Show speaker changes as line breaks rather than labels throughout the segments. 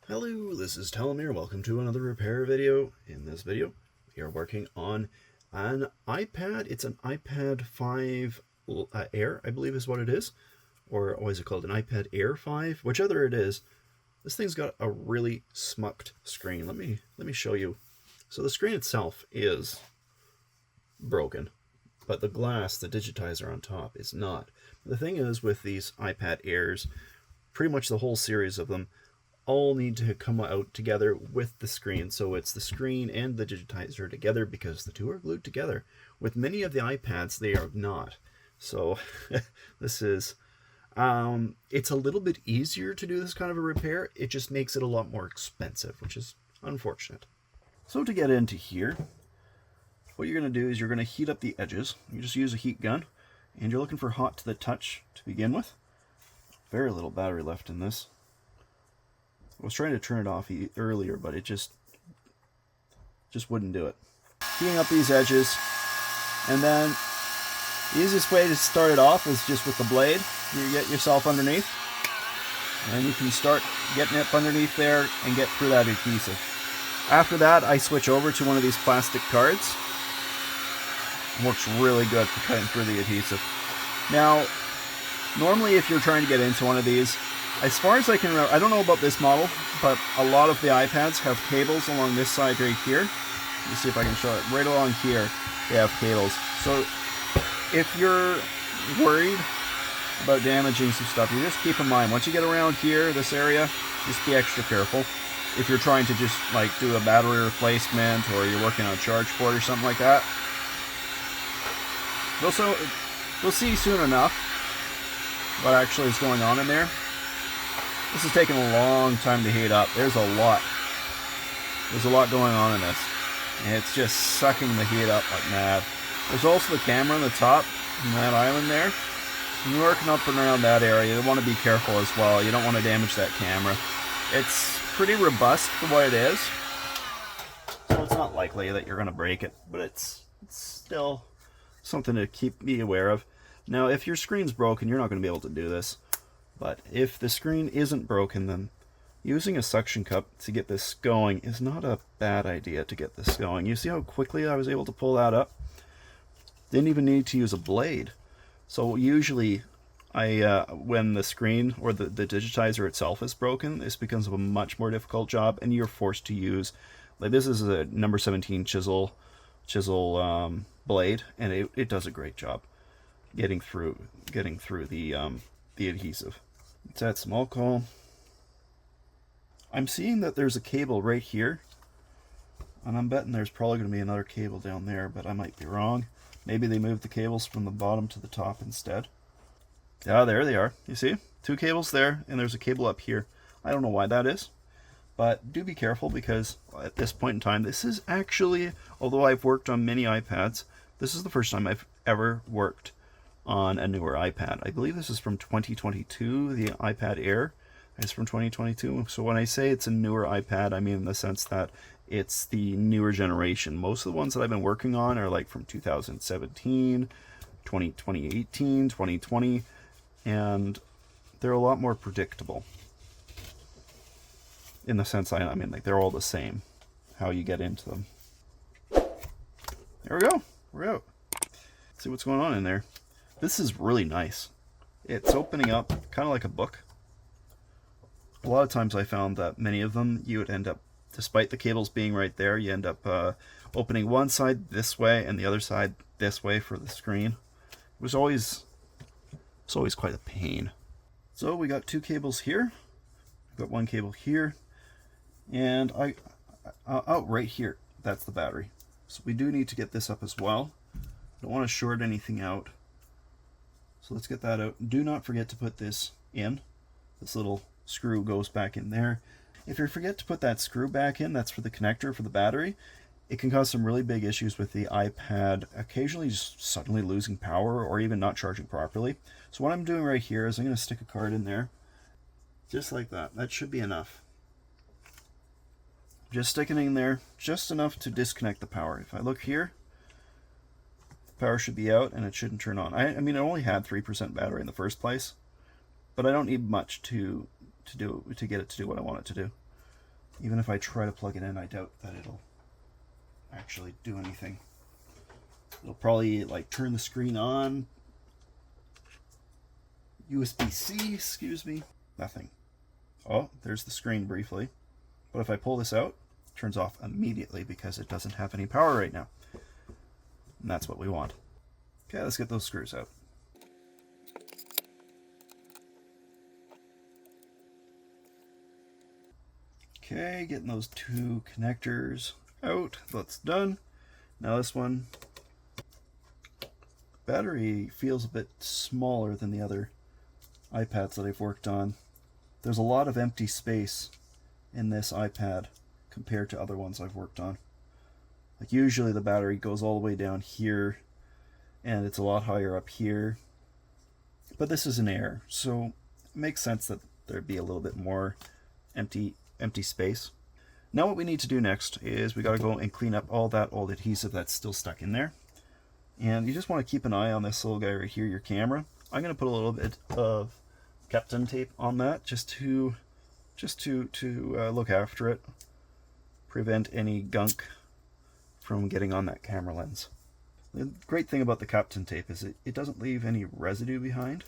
Hello, this is Telomere. Welcome to another repair video. In this video, we are working on an iPad. It's an iPad 5 Air, I believe is what it is. Or what is it called? An iPad Air 5? Whichever it is. This thing's got a really smucked screen. Let me show you. So the screen itself is broken, but the glass, the digitizer on top, is not. The thing is, with these iPad Airs, pretty much the whole series of them all need to come out together with the screen. So it's the screen and the digitizer together because the two are glued together. With many of the iPads, they are not. So this is, it's a little bit easier to do this kind of a repair. It just makes it a lot more expensive, which is unfortunate. So to get into here, what you're going to do is you're going to heat up the edges. You just use a heat gun, and you're looking for hot to the touch to begin with. Very little battery left in this. I was trying to turn it off earlier, but it just wouldn't do it. Heating up these edges, and then the easiest way to start it off is just with the blade. You get yourself underneath, and you can start getting up underneath there and get through that adhesive. After that, I switch over to one of these plastic cards. It works really good for cutting through the adhesive. Now, normally if you're trying to get into one of these, as far as I can remember, I don't know about this model, but a lot of the iPads have cables along this side right here. Let me see if I can show it. Right along here, they have cables. So if you're worried about damaging some stuff, you just keep in mind, once you get around here, this area, just be extra careful. If you're trying to just like do a battery replacement, or you're working on a charge port or something like that. We'll see soon enough what actually is going on in there. This is taking a long time to heat up. There's a lot going on in this. And it's just sucking the heat up like mad. There's also the camera on the top, on that island there. When you're working up and around that area, you want to be careful as well. You don't want to damage that camera. It's pretty robust for what it is. So it's not likely that you're going to break it, but it's still something to be aware of. Now, if your screen's broken, you're not going to be able to do this. But if the screen isn't broken, then using a suction cup to get this going is not a bad idea to get this going. You see how quickly I was able to pull that up? Didn't even need to use a blade. So usually, when the screen or the digitizer itself is broken, this becomes a much more difficult job, and you're forced to use, like, this is a number 17 chisel blade, and it does a great job getting through the adhesive. Let's add some alcohol. I'm seeing that there's a cable right here, and I'm betting there's probably going to be another cable down there, but I might be wrong. Maybe they moved the cables from the bottom to the top instead. Yeah, there they are. You see? Two cables there, and there's a cable up here. I don't know why that is, but do be careful, because at this point in time, this is actually, although I've worked on many iPads, this is the first time I've ever worked on a newer iPad. I believe this is from 2022, the iPad Air is from 2022. So when I say it's a newer iPad, I mean in the sense that it's the newer generation. Most of the ones that I've been working on are like from 2017, 2018, 2020, and they're a lot more predictable. In the sense, I mean, like, they're all the same, how you get into them. There we go. We're out. Let's see what's going on in there. This is really nice. It's opening up kind of like a book. A lot of times I found that many of them, you would end up, despite the cables being right there, you end up opening one side this way and the other side this way for the screen. It's always quite a pain. So we got two cables here. We've got one cable here. And out right here, that's the battery. So we do need to get this up as well. Don't want to short anything out. So let's get that out. Do not forget to put this in. This little screw goes back in there. If you forget to put that screw back in, that's for the connector for the battery, it can cause some really big issues with the iPad, occasionally just suddenly losing power or even not charging properly. So what I'm doing right here is I'm going to stick a card in there, just like that. That should be enough. Just sticking it in there, just enough to disconnect the power. If I look here, power should be out and it shouldn't turn on. I mean, it only had 3% battery in the first place, but I don't need much to get it to do what I want it to do. Even if I try to plug it in, I doubt that it'll actually do anything. It'll probably like turn the screen on. USB-C, excuse me. Nothing. Oh, there's the screen briefly. But if I pull this out, it turns off immediately because it doesn't have any power right now. And that's what we want. Okay, let's get those screws out. Okay, getting those two connectors out. That's done. Now this one, battery feels a bit smaller than the other iPads that I've worked on. There's a lot of empty space in this iPad compared to other ones I've worked on. Like usually the battery goes all the way down here and it's a lot higher up here. But this is an Air, so it makes sense that there'd be a little bit more empty space. Now what we need to do next is we got to go and clean up all that old adhesive that's still stuck in there. And you just want to keep an eye on this little guy right here, your camera. I'm going to put a little bit of Kapton tape on that just to look after it, prevent any gunk from getting on that camera lens. The great thing about the Kapton tape is it doesn't leave any residue behind,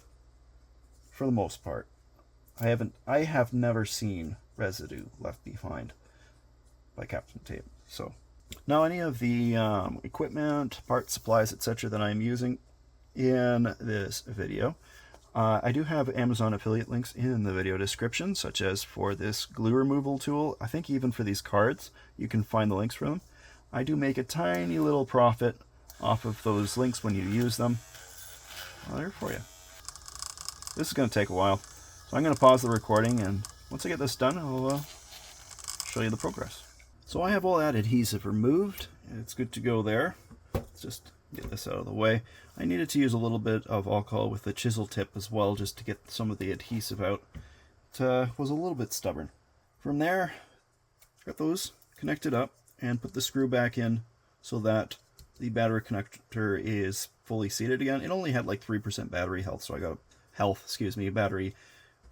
for the most part. I have never seen residue left behind by Kapton tape. So now any of the equipment, parts, supplies, etc. that I'm using in this video, I do have Amazon affiliate links in the video description, such as for this glue removal tool. I think even for these cards, you can find the links for them. I do make a tiny little profit off of those links when you use them. Well, there for you. This is going to take a while, so I'm going to pause the recording, and once I get this done, I'll show you the progress. So I have all that adhesive removed. It's good to go there. Let's just get this out of the way. I needed to use a little bit of alcohol with the chisel tip as well, just to get some of the adhesive out. It was a little bit stubborn. From there, got those connected up and put the screw back in so that the battery connector is fully seated again. It only had like 3% battery health, so I got battery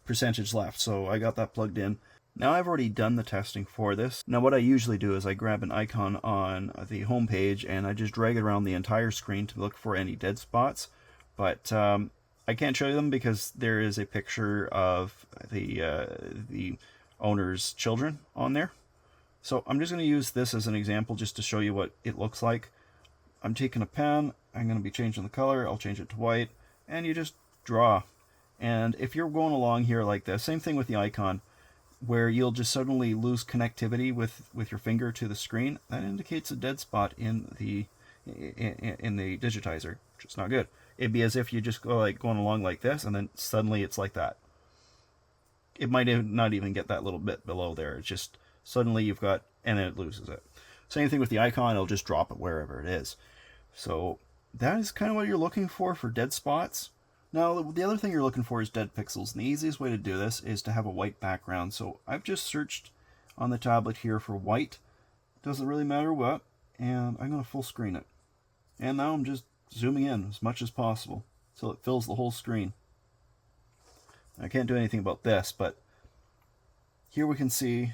percentage left, so I got that plugged in. Now I've already done the testing for this. Now what I usually do is I grab an icon on the home page and I just drag it around the entire screen to look for any dead spots. But I can't show you them because there is a picture of the owner's children on there. So I'm just going to use this as an example just to show you what it looks like. I'm taking a pen, I'm going to be changing the color, I'll change it to white, and you just draw. And if you're going along here like this, same thing with the icon, where you'll just suddenly lose connectivity with your finger to the screen, that indicates a dead spot in the digitizer, which is not good. It'd be as if you just go like going along like this, and then suddenly it's like that. It might not even get that little bit below there. It's just suddenly you've got, and then it loses it. Same thing with the icon, it'll just drop it wherever it is. So that is kind of what you're looking for dead spots. Now, the other thing you're looking for is dead pixels, and the easiest way to do this is to have a white background. So I've just searched on the tablet here for white. It doesn't really matter what, and I'm going to full screen it. And now I'm just zooming in as much as possible so it fills the whole screen. I can't do anything about this, but here we can see,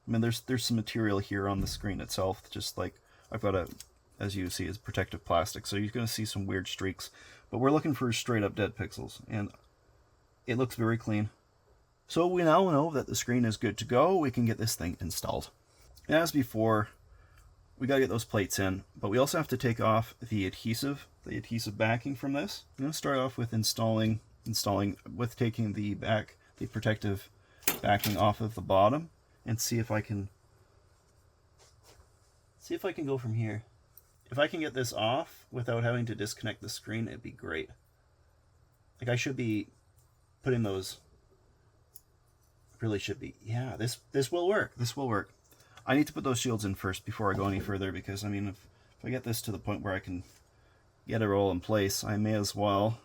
I mean, there's some material here on the screen itself, just like I've got as you see, is protective plastic, so you're going to see some weird streaks. But we're looking for straight up dead pixels, and it looks very clean. So we now know that the screen is good to go. We can get this thing installed. As before, we got to get those plates in, but we also have to take off the adhesive backing from this. I'm going to start off with taking the protective backing off of the bottom, and see if I can go from here. If I can get this off without having to disconnect the screen, it'd be great. Like, I should be putting those, really should be, yeah, this will work. This will work. I need to put those shields in first before I go any further, because, I mean, if I get this to the point where I can get it all in place, I may as well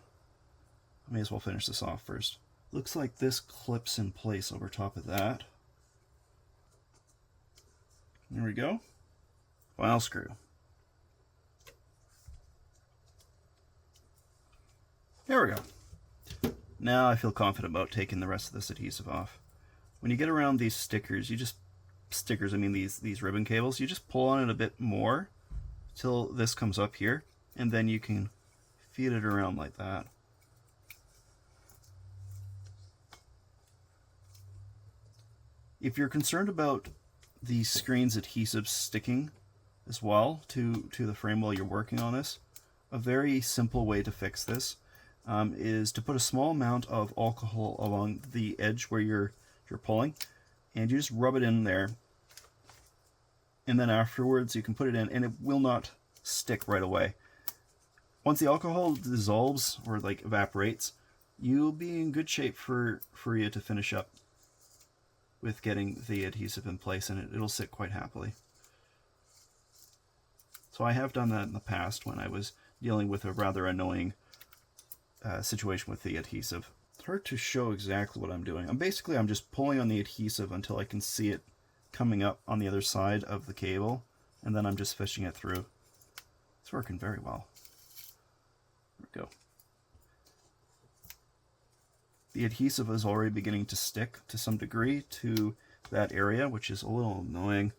finish this off first. Looks like this clips in place over top of that. There we go. Final screw. There we go. Now I feel confident about taking the rest of this adhesive off. When you get around these stickers, you just stickers, I mean these ribbon cables, you just pull on it a bit more till this comes up here, and then you can feed it around like that. If you're concerned about the screen's adhesive sticking as well to the frame while you're working on this, a very simple way to fix this is to put a small amount of alcohol along the edge where you're pulling, and you just rub it in there, and then afterwards you can put it in and it will not stick right away. Once the alcohol dissolves or like evaporates, you'll be in good shape for you to finish up with getting the adhesive in place, and it'll sit quite happily. So I have done that in the past when I was dealing with a rather annoying situation with the adhesive. It's hard to show exactly what I'm doing. I'm just pulling on the adhesive until I can see it coming up on the other side of the cable, and then I'm just fishing it through. It's working very well. There we go. The adhesive is already beginning to stick to some degree to that area, which is a little annoying.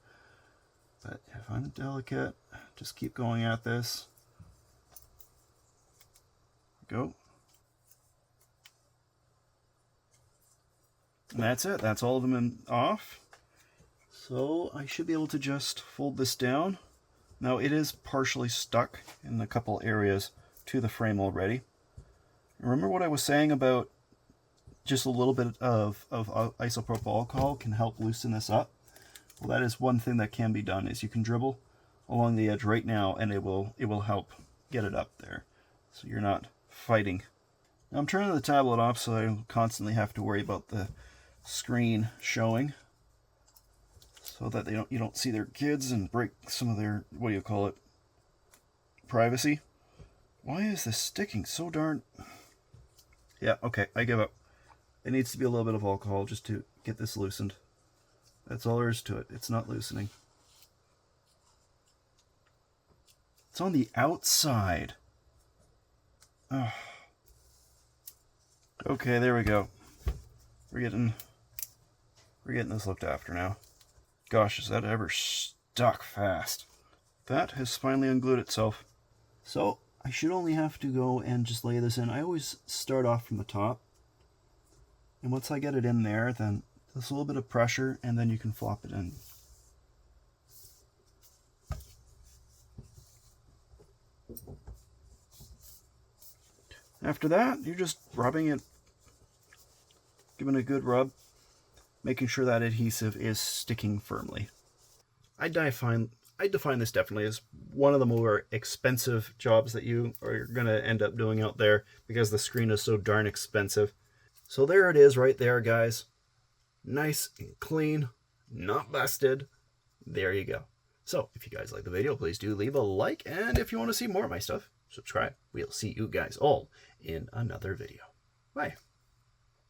But if I'm delicate, just keep going at this. Go. And that's it. That's all of them off. So I should be able to just fold this down. Now it is partially stuck in a couple areas to the frame already. Remember what I was saying about just a little bit of isopropyl alcohol can help loosen this up? Well, that is one thing that can be done, is you can dribble along the edge right now and it will help get it up there, so you're not fighting. Now I'm turning the tablet off so I don't constantly have to worry about the screen showing, so that you don't see their kids and break some of their, what do you call it, privacy. Why is this sticking so darn... Yeah, okay, I give up. It needs to be a little bit of alcohol just to get this loosened. That's all there is to it. It's not loosening. It's on the outside. Oh. Okay, there we go. We're getting this looked after now. Gosh, is that ever stuck fast? That has finally unglued itself. So I should only have to go and just lay this in. I always start off from the top, and once I get it in there, then just a little bit of pressure, and then you can flop it in. After that, you're just rubbing it, giving it a good rub, making sure that adhesive is sticking firmly. I define this definitely as one of the more expensive jobs that you are going to end up doing out there, because the screen is so darn expensive. So there it is right there, guys. Nice and clean, not busted. There you go. So if you guys like the video, please do leave a like, and if you want to see more of my stuff, subscribe. We'll see you guys all in another video. Bye.